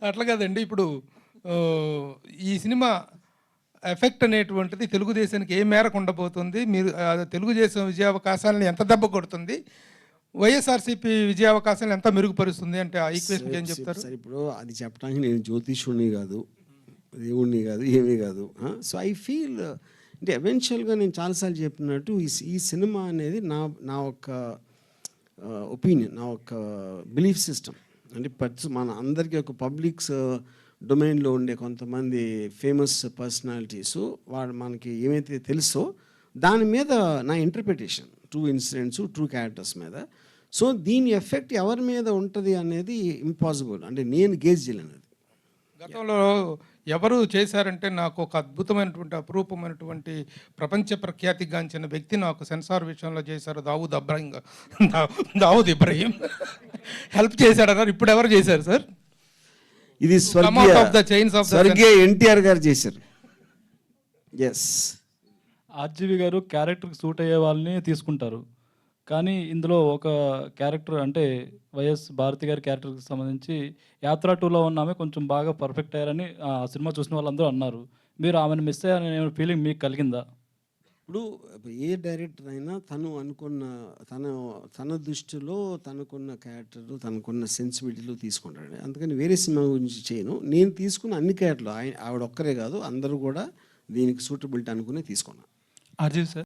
అట్లా కాదండి. ఇప్పుడు ఈ సినిమా ఎఫెక్ట్ అనేటువంటిది తెలుగుదేశానికి ఏ మేరకు ఉండబోతుంది? మీరు తెలుగుదేశం విజయావకాశాలను ఎంత దెబ్బ కొడుతుంది? వైఎస్ఆర్‌సీపీ విజయావకాశాలను ఎంత మెరుగుపరుస్తుంది అంటే ఆ ఈక్వేషన్‌కి ఏం చెప్తారు? సార్ ఇప్పుడు అది చెప్పడానికి నేను జ్యోతిష్యుడిని కాదు, దేవుడిని కాదు, ఏమీ కాదు. సో ఐ ఫీల్ అంటే ఎవెన్చువల్గా నేను చాలాసార్లు చెప్పినట్టు ఈ సినిమా అనేది నా ఒక ఒపీనియన్, నా ఒక బిలీఫ్ సిస్టమ్. అంటే మన అందరికీ ఒక పబ్లిక్స్ డొమైన్లో ఉండే కొంతమంది ఫేమస్ పర్సనాలిటీసు వాడు మనకి ఏమైతే తెలుసో దాని మీద నా interpretation, true incidents, true characters మీద. సో దీని ఎఫెక్ట్ ఎవరి మీద ఉంటుంది అనేది ఇంపాసిబుల్, అంటే నేను గేజ్ చేయలేను. గతంలో ఎవరు చేశారంటే నాకు ఒక అద్భుతమైనటువంటి అపురూపమైనటువంటి ప్రపంచ ప్రఖ్యాతిగాంచిన వ్యక్తి నాకు సెన్సార్ విషయంలో చేశారు, దావూద్ ఇబ్రహీం హెల్ప్ చేశాడన్నారు. ఇప్పుడు ఎవరు చేశారు సార్? ఇది స్వర్గీయ ఎన్టీఆర్ గారు చేశారు. ఎస్, ఆర్జీవి గారు క్యారెక్టర్కి సూట్ అయ్యే వాళ్ళని తీసుకుంటారు, కానీ ఇందులో ఒక క్యారెక్టర్ అంటే వైఎస్ భారతి గారి క్యారెక్టర్కి సంబంధించి యాత్ర 2లో ఉన్న ఆమె కొంచెం బాగా పర్ఫెక్ట్ అయ్యారని ఆ సినిమా చూసిన వాళ్ళందరూ అన్నారు. మీరు ఆమెను మిస్ అయ్యారనే ఫీలింగ్ మీకు కలిగిందా? ఇప్పుడు ఏ డైరెక్టర్ అయినా తను అనుకున్న తన దృష్టిలో తనకున్న క్యారెక్టర్, తనకున్న సెన్సిబిలిటీలు తీసుకుంటాడు. అందుకని వేరే సినిమా గురించి చేయను. నేను తీసుకున్న అన్ని క్యారెక్టర్లు ఆవిడ ఒక్కరే కాదు, అందరూ కూడా దీనికి సూటబిలిటీ అనుకునే తీసుకున్నాను. RGV sir